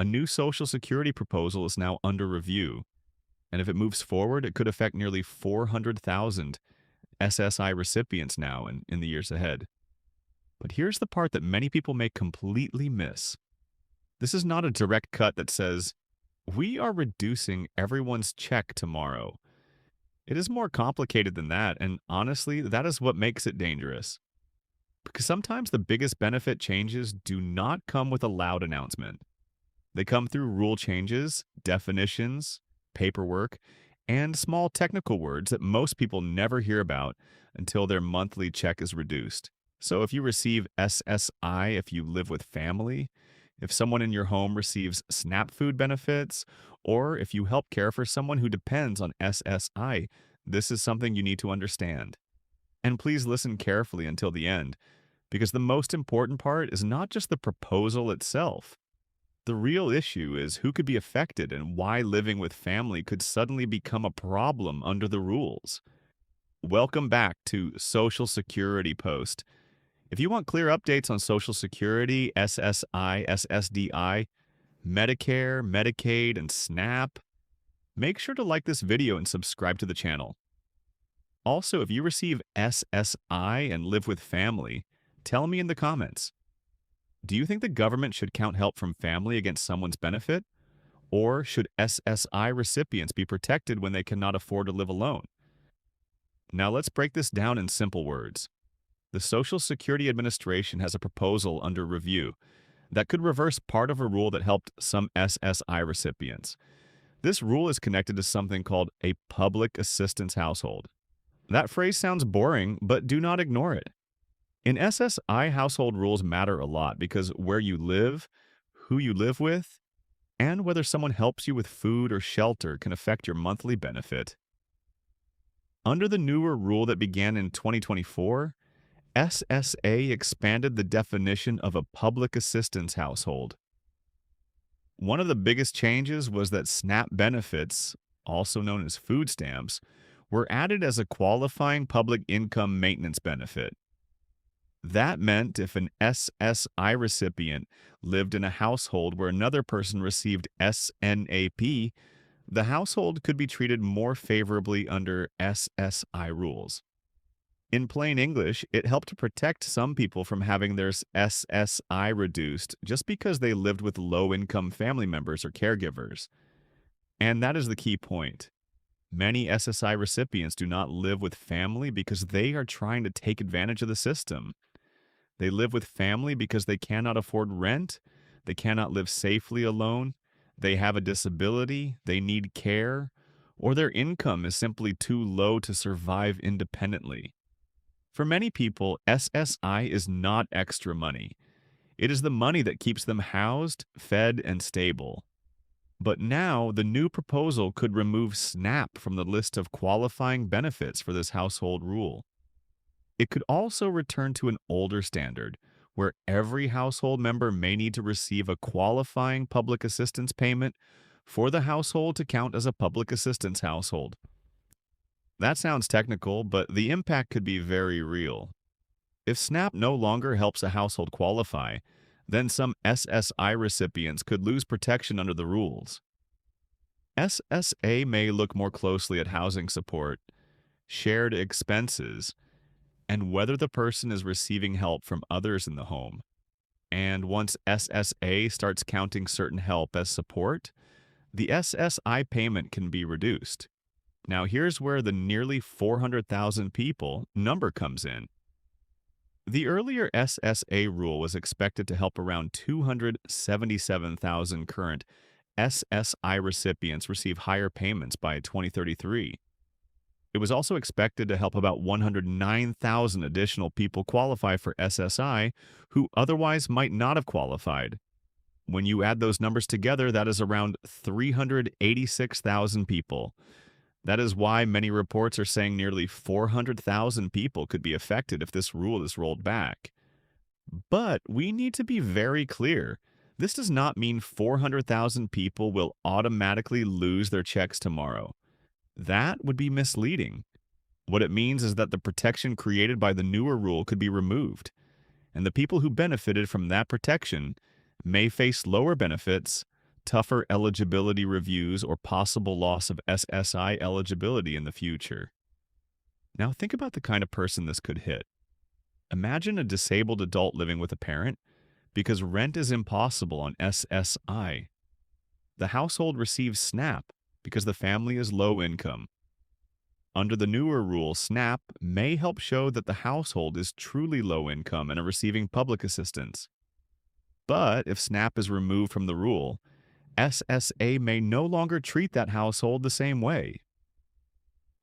A new Social Security proposal is now under review, and if it moves forward, it could affect nearly 400,000 SSI recipients now and in the years ahead. But here's the part that many people may completely miss. This is not a direct cut that says, we are reducing everyone's check tomorrow. It is more complicated than that, and honestly, that is what makes it dangerous. Because sometimes the biggest benefit changes do not come with a loud announcement. They come through rule changes, definitions, paperwork, and small technical words that most people never hear about until their monthly check is reduced. So if you receive SSI if you live with family, if someone in your home receives SNAP food benefits, or if you help care for someone who depends on SSI, this is something you need to understand. And please listen carefully until the end, because the most important part is not just the proposal itself. The real issue is who could be affected and why living with family could suddenly become a problem under the rules. Welcome back to Social Security Post. If you want clear updates on Social Security, SSI, SSDI, Medicare, Medicaid, and SNAP, make sure to like this video and subscribe to the channel. Also, if you receive SSI and live with family, tell me in the comments. Do you think the government should count help from family against someone's benefit? Or should SSI recipients be protected when they cannot afford to live alone? Now let's break this down in simple words. The Social Security Administration has a proposal under review that could reverse part of a rule that helped some SSI recipients. This rule is connected to something called a public assistance household. That phrase sounds boring, but do not ignore it. In SSI, household rules matter a lot because where you live, who you live with, and whether someone helps you with food or shelter can affect your monthly benefit. Under the newer rule that began in 2024, SSA expanded the definition of a public assistance household. One of the biggest changes was that SNAP benefits, also known as food stamps, were added as a qualifying public income maintenance benefit. That meant if an SSI recipient lived in a household where another person received SNAP, the household could be treated more favorably under SSI rules. In plain English, it helped to protect some people from having their SSI reduced just because they lived with low-income family members or caregivers. And that is the key point. Many SSI recipients do not live with family because they are trying to take advantage of the system. They live with family because they cannot afford rent, they cannot live safely alone, they have a disability, they need care, or their income is simply too low to survive independently. For many people, SSI is not extra money. It is the money that keeps them housed, fed, and stable. But now, the new proposal could remove SNAP from the list of qualifying benefits for this household rule. It could also return to an older standard, where every household member may need to receive a qualifying public assistance payment for the household to count as a public assistance household. That sounds technical, but the impact could be very real. If SNAP no longer helps a household qualify, then some SSI recipients could lose protection under the rules. SSA may look more closely at housing support, shared expenses, and whether the person is receiving help from others in the home. And once SSA starts counting certain help as support, the SSI payment can be reduced. Now here's where the nearly 400,000 people number comes in. The earlier SSA rule was expected to help around 277,000 current SSI recipients receive higher payments by 2033. It was also expected to help about 109,000 additional people qualify for SSI who otherwise might not have qualified. When you add those numbers together, that is around 386,000 people. That is why many reports are saying nearly 400,000 people could be affected if this rule is rolled back. But we need to be very clear. This does not mean 400,000 people will automatically lose their checks tomorrow. That would be misleading. What it means is that the protection created by the newer rule could be removed, and the people who benefited from that protection may face lower benefits, tougher eligibility reviews, or possible loss of SSI eligibility in the future. Now, think about the kind of person this could hit. Imagine a disabled adult living with a parent because rent is impossible on SSI. The household receives SNAP because the family is low income. Under the newer rule, SNAP may help show that the household is truly low income and are receiving public assistance. But if SNAP is removed from the rule, SSA may no longer treat that household the same way.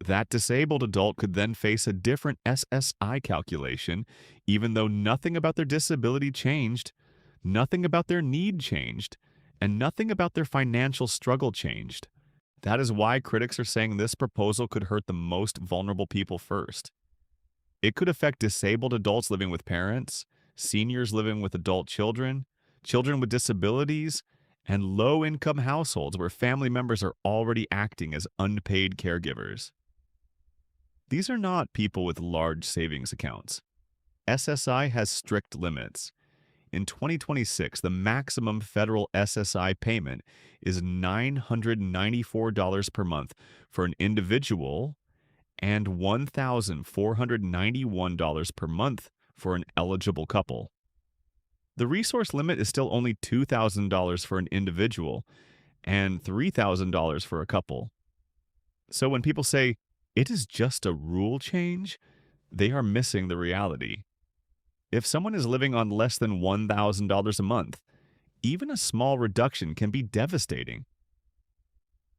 That disabled adult could then face a different SSI calculation, even though nothing about their disability changed, nothing about their need changed, and nothing about their financial struggle changed. That is why critics are saying this proposal could hurt the most vulnerable people first. It could affect disabled adults living with parents, seniors living with adult children, children with disabilities, and low-income households where family members are already acting as unpaid caregivers. These are not people with large savings accounts. SSI has strict limits. In 2026, the maximum federal SSI payment is $994 per month for an individual and $1,491 per month for an eligible couple. The resource limit is still only $2,000 for an individual and $3,000 for a couple. So when people say, it is just a rule change, they are missing the reality. If someone is living on less than $1,000 a month, even a small reduction can be devastating.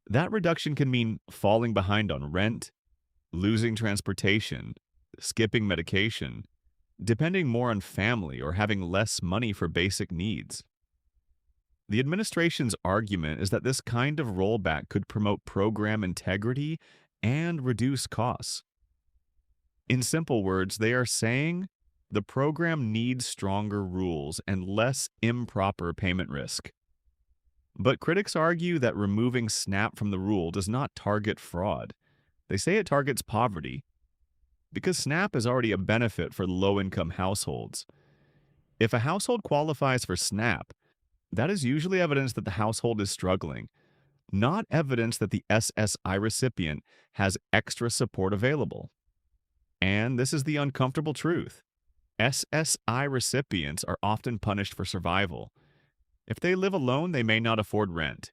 That reduction can mean falling behind on rent, losing transportation, skipping medication, depending more on family, or having less money for basic needs. The administration's argument is that this kind of rollback could promote program integrity and reduce costs. In simple words, they are saying the program needs stronger rules and less improper payment risk. But critics argue that removing SNAP from the rule does not target fraud. They say it targets poverty, because SNAP is already a benefit for low-income households. If a household qualifies for SNAP, that is usually evidence that the household is struggling, not evidence that the SSI recipient has extra support available. And this is the uncomfortable truth. SSI recipients are often punished for survival. If they live alone, they may not afford rent.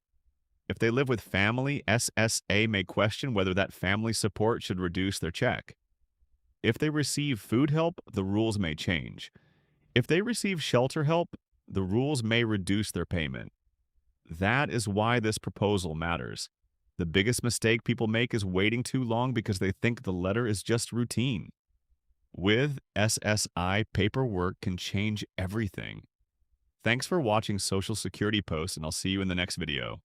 If they live with family, SSA may question whether that family support should reduce their check. If they receive food help, the rules may change. If they receive shelter help, the rules may reduce their payment. That is why this proposal matters. The biggest mistake people make is waiting too long because they think the letter is just routine. With SSI, paperwork can change everything. Thanks for watching Social Security Post, and I'll see you in the next video.